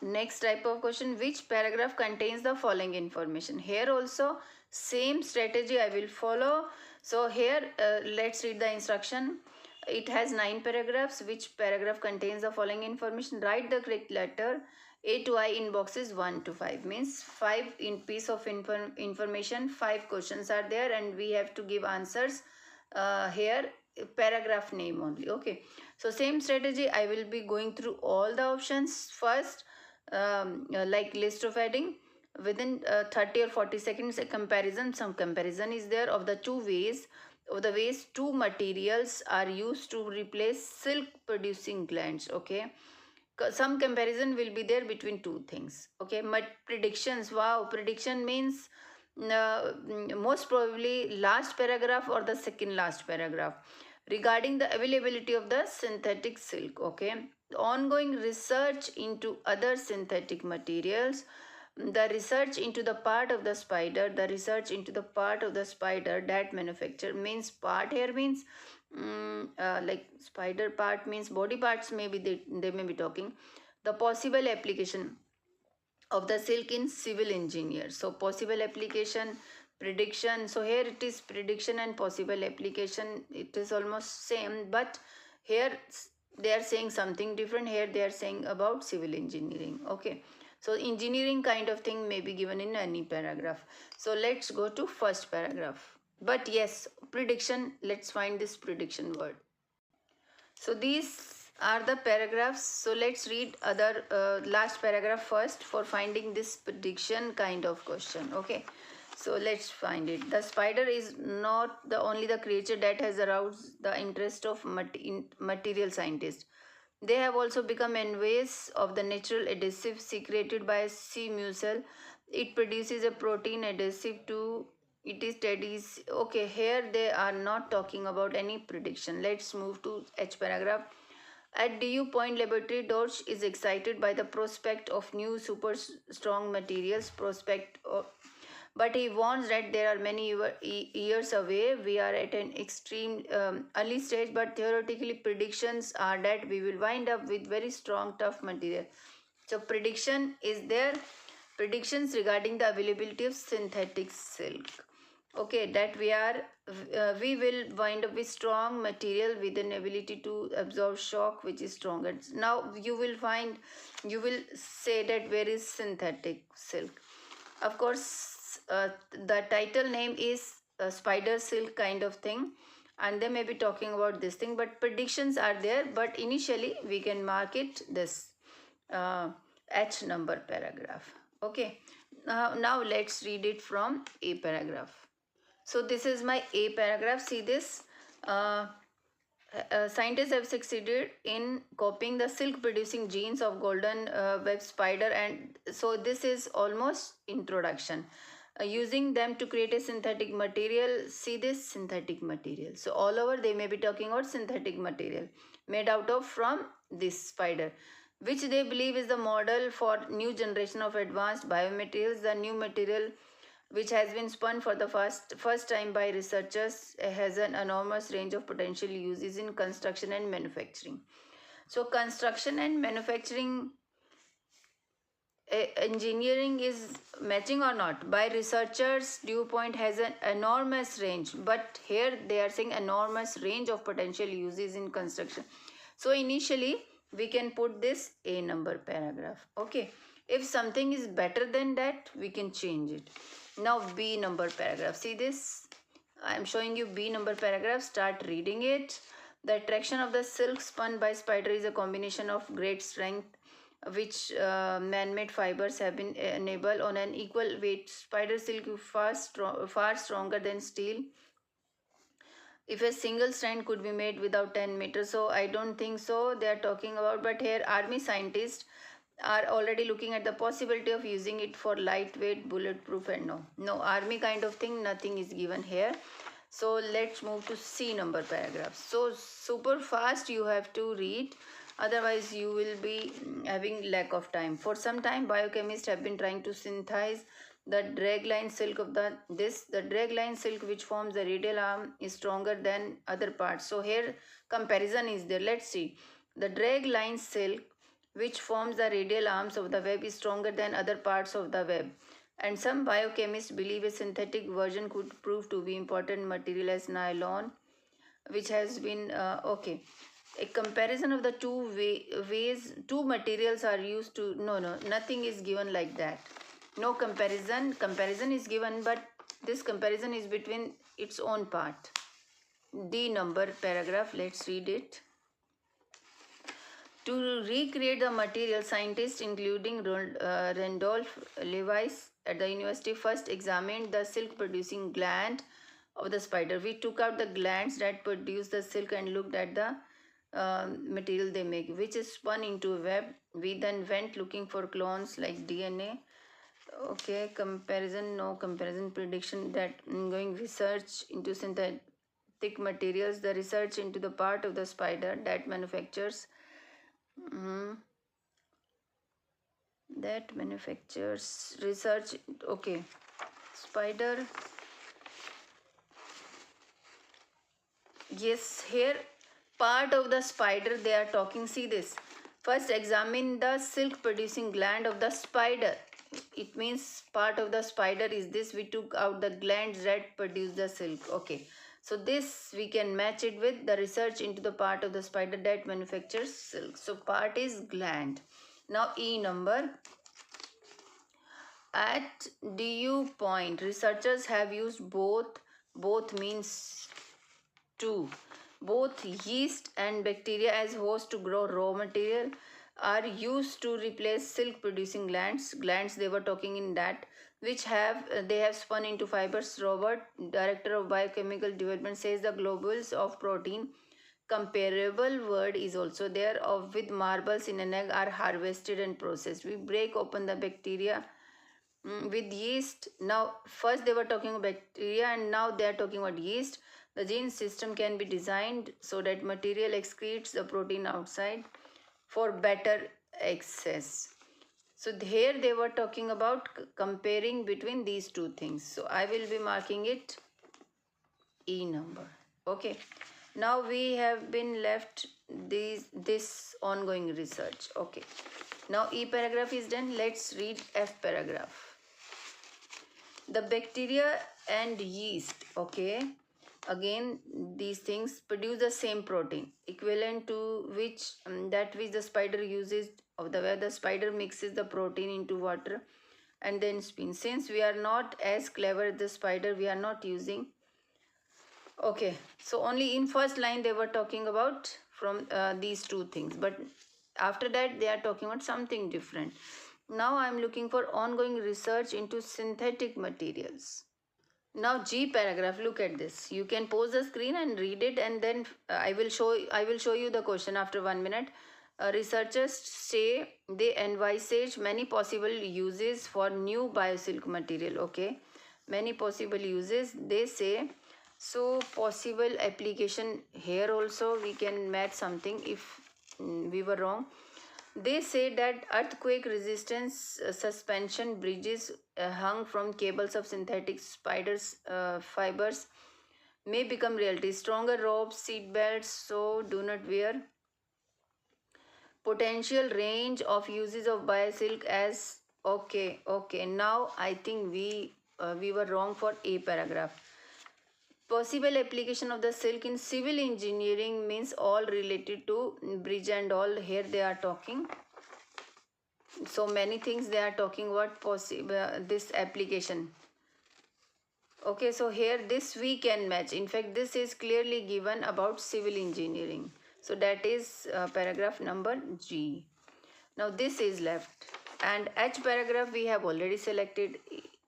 next type of question, which paragraph contains the following information? Here also same strategy I will follow. So here let's read the instruction. It has 9 paragraphs. Which paragraph contains the following information? Write the correct letter A to I in boxes 1 to 5. Means 5 in piece of information, 5 questions are there, and we have to give answers here paragraph name only. Okay, so same strategy I will be going through all the options first, like list of heading. Within 30 or 40 seconds a comparison, some comparison is there of the two ways, two materials are used to replace silk producing glands. Okay, some comparison will be there between two things. Okay, but predictions, wow, prediction means most probably last paragraph or the second last paragraph regarding the availability of the synthetic silk. Okay, ongoing research into other synthetic materials, the research into the part of the spider, that manufacture. Means part here means like spider part means body parts, maybe they may be talking the possible application of the silk in civil engineer. So possible application, prediction. So here it is prediction and possible application, it is almost same, but here they are saying something different. Here they are saying about civil engineering. Okay, so engineering kind of thing may be given in any paragraph. So let's go to first paragraph. But yes, prediction, let's find this prediction word. So these are the paragraphs. So let's read other last paragraph first for finding this prediction kind of question. Okay, so let's find it. The spider is not the only the creature that has aroused the interest of material scientists. They have also become envious of the natural adhesive secreted by sea mussel. It produces a protein adhesive to it is studies. Okay, here they are not talking about any prediction. Let's move to H paragraph. At DU Point Laboratory, Dorsch is excited by the prospect of new super strong materials. But he warns that there are many years away. We are at an extreme early stage, but theoretically predictions are that we will wind up with very strong, tough material. So prediction is there. Predictions regarding the availability of synthetic silk. Okay, that we will wind up with strong material with an ability to absorb shock which is stronger. Now you will say that where is synthetic silk. Of course, the title name is spider silk kind of thing, and they may be talking about this thing, but predictions are there. But initially we can mark it this H number paragraph. Okay, now let's read it from A paragraph. So this is my A paragraph. See this. Scientists have succeeded in copying the silk producing genes of golden web spider, and so this is almost introduction. Using them to create a synthetic material. See this synthetic material. So all over they may be talking about synthetic material made out of from this spider, which they believe is the model for new generation of advanced biomaterials. The new material, which has been spun for the first time by researchers, has an enormous range of potential uses in construction and manufacturing. So construction and manufacturing, engineering is matching or not? By researchers, dew point has an enormous range, but here they are saying enormous range of potential uses in construction. So initially we can put this A number paragraph. Okay, if something is better than that, we can change it. Now B number paragraph. See this, I am showing you B number paragraph. Start reading it. The attraction of the silk spun by spider is a combination of great strength, which man-made fibers have been enabled on an equal weight. Spider silk is far stronger than steel. If a single strand could be made without 10 meters. So I don't think so they are talking about, but here army scientists are already looking at the possibility of using it for lightweight, bulletproof, and no army kind of thing, nothing is given here. So let's move to C number paragraph. So super fast you have to read, otherwise you will be having lack of time. For some time biochemists have been trying to synthesize the dragline silk of the dragline silk, which forms the radial arm, is stronger than other parts. So here comparison is there. Let's see. The dragline silk which forms the radial arms of the web, is stronger than other parts of the web. And some biochemists believe a synthetic version could prove to be important material as nylon, which has been okay. A comparison of the ways two materials are used to, no, nothing is given like that. No comparison is given, but this comparison is between its own part. D number paragraph, let's read it. To recreate the material, scientists including Randolph Lewis at the university first examined the silk producing gland of the spider. We took out the glands that produce the silk and looked at the material they make, which is spun into a web. We then went looking for clones like DNA. Okay, comparison, no comparison, prediction that going research into synthetic materials, the research into the part of the spider that manufactures research. Okay, spider. Yes, here part of the spider they are talking. See this. First examine the silk producing gland of the spider. It means part of the spider is this. We took out the glands that produce the silk. Okay. So this we can match it with the research into the part of the spider that manufactures silk. So part is gland. Now E number. At DU point, researchers have used both means two. Both yeast and bacteria as hosts to grow raw material are used to replace silk producing glands. Glands they were talking in that, which they have spun into fibers. Robert, director of biochemical development, says the globules of protein, comparable word is also there, of with marbles in an egg, are harvested and processed. We break open the bacteria with yeast. Now first they were talking about bacteria and now they are talking about yeast. The gene system can be designed so that material excretes the protein outside for better access. So here they were talking about comparing between these two things. So I will be marking it E number. Okay. Now we have been left this ongoing research. Okay. Now E paragraph is done. Let's read F paragraph. The bacteria and yeast, okay, again these things produce the same protein equivalent to which which the spider uses, of the where the spider mixes the protein into water and then spins. Since we are not as clever as the spider, we are not using. Okay, so only in first line they were talking about from these two things, but after that they are talking about something different. Now I am looking for ongoing research into synthetic materials. Now G paragraph, look at this. You can pause the screen and read it, and then I will show you the question after 1 minute. Researchers say they envisage many possible uses for new biosilk material. Okay, many possible uses they say. So possible application, here also we can match something if we were wrong. They say that earthquake resistance suspension bridges hung from cables of synthetic spiders fibers may become reality. Stronger ropes, seat belts, so do not wear. Potential range of uses of biosilk as okay. Now I think we were wrong for A paragraph. Possible application of the silk in civil engineering means all related to bridge and all. Here they are talking. So many things they are talking about this application. Okay, so here this we can match. In fact, this is clearly given about civil engineering. So that is paragraph number G. Now this is left. And H paragraph we have already selected.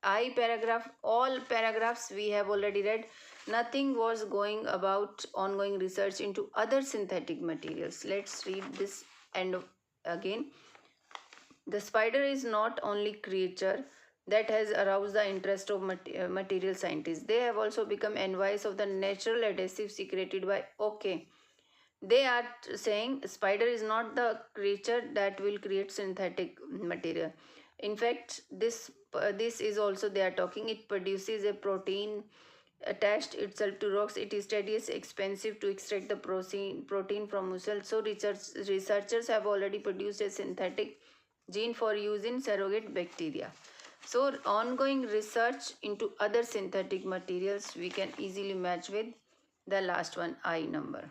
I paragraph, all paragraphs we have already read. Nothing was going about ongoing research into other synthetic materials. Let's read this and again. The spider is not only creature that has aroused the interest of material scientists. They have also become envious of the natural adhesive secreted by They are saying spider is not the creature that will create synthetic material. In fact, this is also they are talking. It produces a protein attached itself to rocks. It is tedious, expensive to extract the protein from mussel. So researchers have already produced a synthetic gene for use in surrogate bacteria. So ongoing research into other synthetic materials we can easily match with the last one, I number.